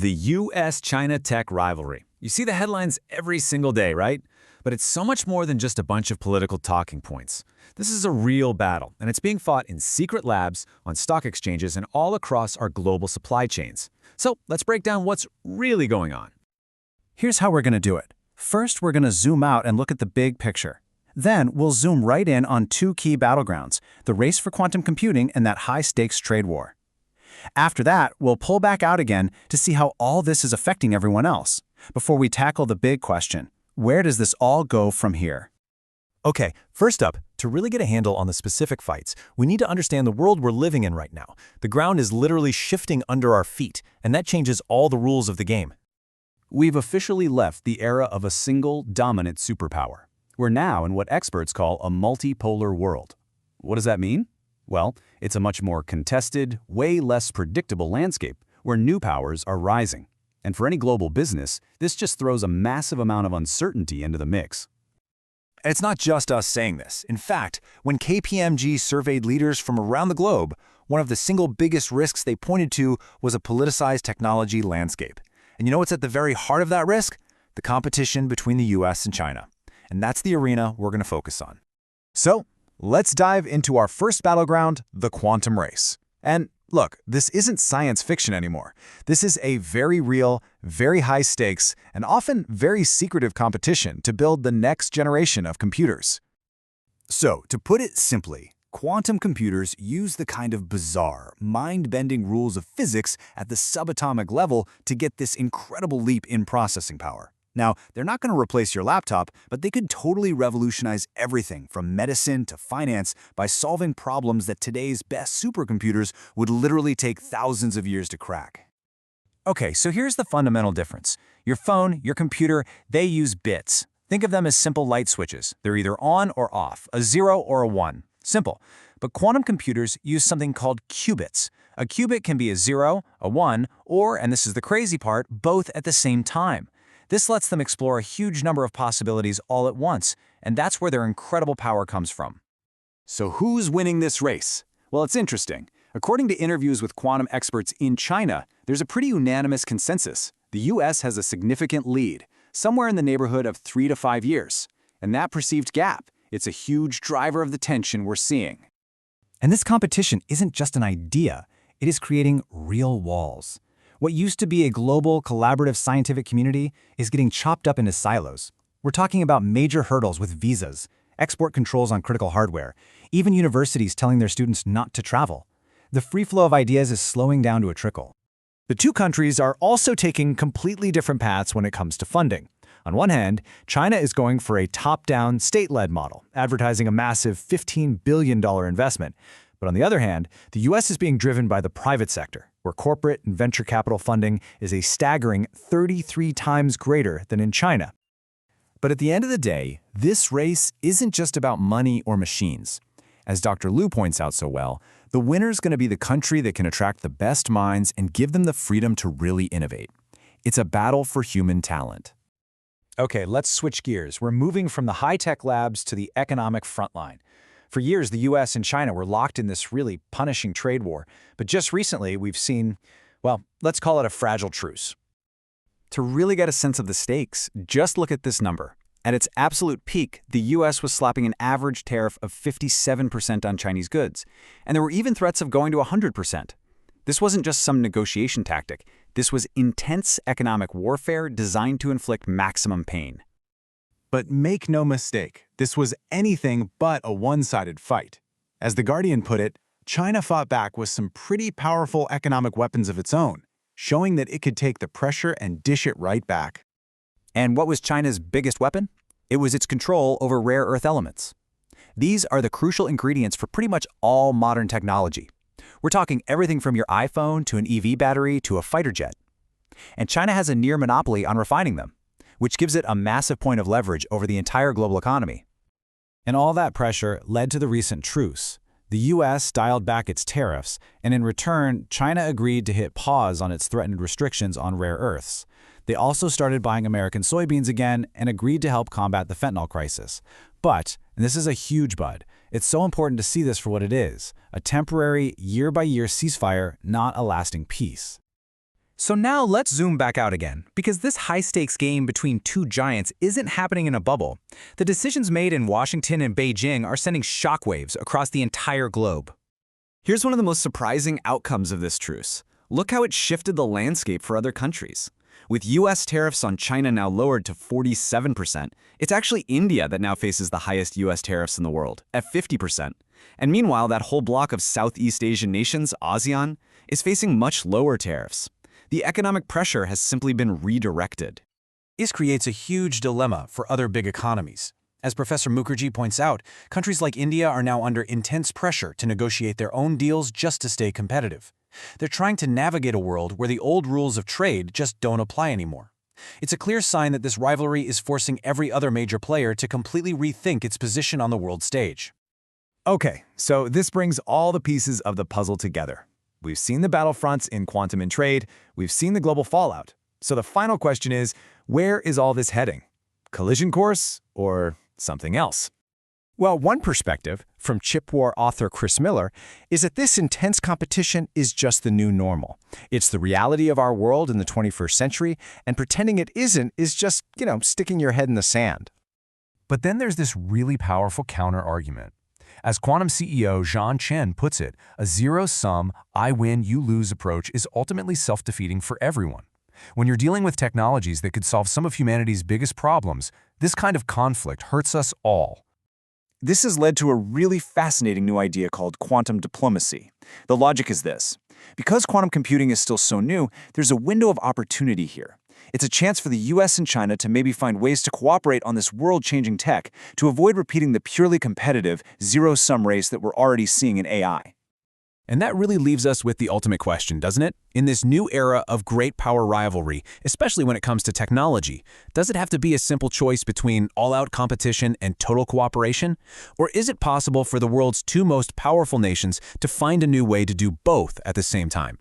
The US-China tech rivalry. You see the headlines every single day, right? But it's so much more than just a bunch of political talking points. This is a real battle, and it's being fought in secret labs, on stock exchanges, and all across our global supply chains. So let's break down what's really going on. Here's how we're going to do it. First, we're going to zoom out and look at the big picture. Then, we'll zoom right in on two key battlegrounds, the race for quantum computing and that high-stakes trade war. After that, we'll pull back out again to see how all this is affecting everyone else, before we tackle the big question: where does this all go from here? Okay, first up, to really get a handle on the specific fights, we need to understand the world we're living in right now. The ground is literally shifting under our feet, and that changes all the rules of the game. We've officially left the era of a single, dominant superpower. We're now in what experts call a multipolar world. What does that mean? Well, it's a much more contested, way less predictable landscape where new powers are rising. And for any global business, this just throws a massive amount of uncertainty into the mix. And it's not just us saying this. In fact, when KPMG surveyed leaders from around the globe, one of the single biggest risks they pointed to was a politicized technology landscape. And you know what's at the very heart of that risk? The competition between the US and China. And that's the arena we're going to focus on. So, let's dive into our first battleground, the quantum race. And look, this isn't science fiction anymore. This is a very real, very high stakes, and often very secretive competition to build the next generation of computers. So, to put it simply, quantum computers use the kind of bizarre, mind-bending rules of physics at the subatomic level to get this incredible leap in processing power. Now, they're not going to replace your laptop, but they could totally revolutionize everything from medicine to finance by solving problems that today's best supercomputers would literally take thousands of years to crack. Okay, so here's the fundamental difference. Your phone, your computer, they use bits. Think of them as simple light switches. They're either on or off, a 0 or a 1. Simple. But quantum computers use something called qubits. A qubit can be a 0, a 1, or, and this is the crazy part, both at the same time. This lets them explore a huge number of possibilities all at once, and that's where their incredible power comes from. So who's winning this race? Well, it's interesting. According to interviews with quantum experts in China, there's a pretty unanimous consensus. The US has a significant lead, somewhere in the neighborhood of 3 to 5 years. And that perceived gap, it's a huge driver of the tension we're seeing. And this competition isn't just an idea. It is creating real walls. What used to be a global, collaborative scientific community is getting chopped up into silos. We're talking about major hurdles with visas, export controls on critical hardware, even universities telling their students not to travel. The free flow of ideas is slowing down to a trickle. The two countries are also taking completely different paths when it comes to funding. On one hand, China is going for a top-down, state-led model, advertising a massive $15 billion investment. But on the other hand, the US is being driven by the private sector, where corporate and venture capital funding is a staggering 33 times greater than in China. But at the end of the day, this race isn't just about money or machines. As Dr. Liu points out so well, the winner's going to be the country that can attract the best minds and give them the freedom to really innovate. It's a battle for human talent. Okay, let's switch gears. We're moving from the high-tech labs to the economic frontline. For years, the US and China were locked in this really punishing trade war, but just recently we've seen, well, let's call it a fragile truce. To really get a sense of the stakes, just look at this number. At its absolute peak, the US was slapping an average tariff of 57% on Chinese goods, and there were even threats of going to 100%. This wasn't just some negotiation tactic. This was intense economic warfare designed to inflict maximum pain. But make no mistake, this was anything but a one-sided fight. As The Guardian put it, China fought back with some pretty powerful economic weapons of its own, showing that it could take the pressure and dish it right back. And what was China's biggest weapon? It was its control over rare earth elements. These are the crucial ingredients for pretty much all modern technology. We're talking everything from your iPhone to an EV battery to a fighter jet. And China has a near monopoly on refining them, which gives it a massive point of leverage over the entire global economy. And all that pressure led to the recent truce. The US dialed back its tariffs, and in return, China agreed to hit pause on its threatened restrictions on rare earths. They also started buying American soybeans again and agreed to help combat the fentanyl crisis. But, and this is a huge but, it's so important to see this for what it is, a temporary, year-by-year ceasefire, not a lasting peace. So now let's zoom back out again, because this high-stakes game between two giants isn't happening in a bubble. The decisions made in Washington and Beijing are sending shockwaves across the entire globe. Here's one of the most surprising outcomes of this truce. Look how it shifted the landscape for other countries. With U.S. tariffs on China now lowered to 47%, it's actually India that now faces the highest U.S. tariffs in the world, at 50%. And meanwhile, that whole block of Southeast Asian nations, ASEAN, is facing much lower tariffs. The economic pressure has simply been redirected. This creates a huge dilemma for other big economies. As Professor Mukherjee points out, countries like India are now under intense pressure to negotiate their own deals just to stay competitive. They're trying to navigate a world where the old rules of trade just don't apply anymore. It's a clear sign that this rivalry is forcing every other major player to completely rethink its position on the world stage. Okay, so this brings all the pieces of the puzzle together. We've seen the battlefronts in quantum and trade, we've seen the global fallout. So the final question is, where is all this heading? Collision course or something else? Well, one perspective, from chip war author Chris Miller, is that this intense competition is just the new normal. It's the reality of our world in the 21st century, and pretending it isn't is just, sticking your head in the sand. But then there's this really powerful counter-argument. As quantum CEO Zhang Chen puts it, a zero-sum, I win, you lose approach is ultimately self-defeating for everyone. When you're dealing with technologies that could solve some of humanity's biggest problems, this kind of conflict hurts us all. This has led to a really fascinating new idea called quantum diplomacy. The logic is this. Because quantum computing is still so new, there's a window of opportunity here. It's a chance for the US and China to maybe find ways to cooperate on this world-changing tech to avoid repeating the purely competitive, zero-sum race that we're already seeing in AI. And that really leaves us with the ultimate question, doesn't it? In this new era of great power rivalry, especially when it comes to technology, does it have to be a simple choice between all-out competition and total cooperation? Or is it possible for the world's two most powerful nations to find a new way to do both at the same time?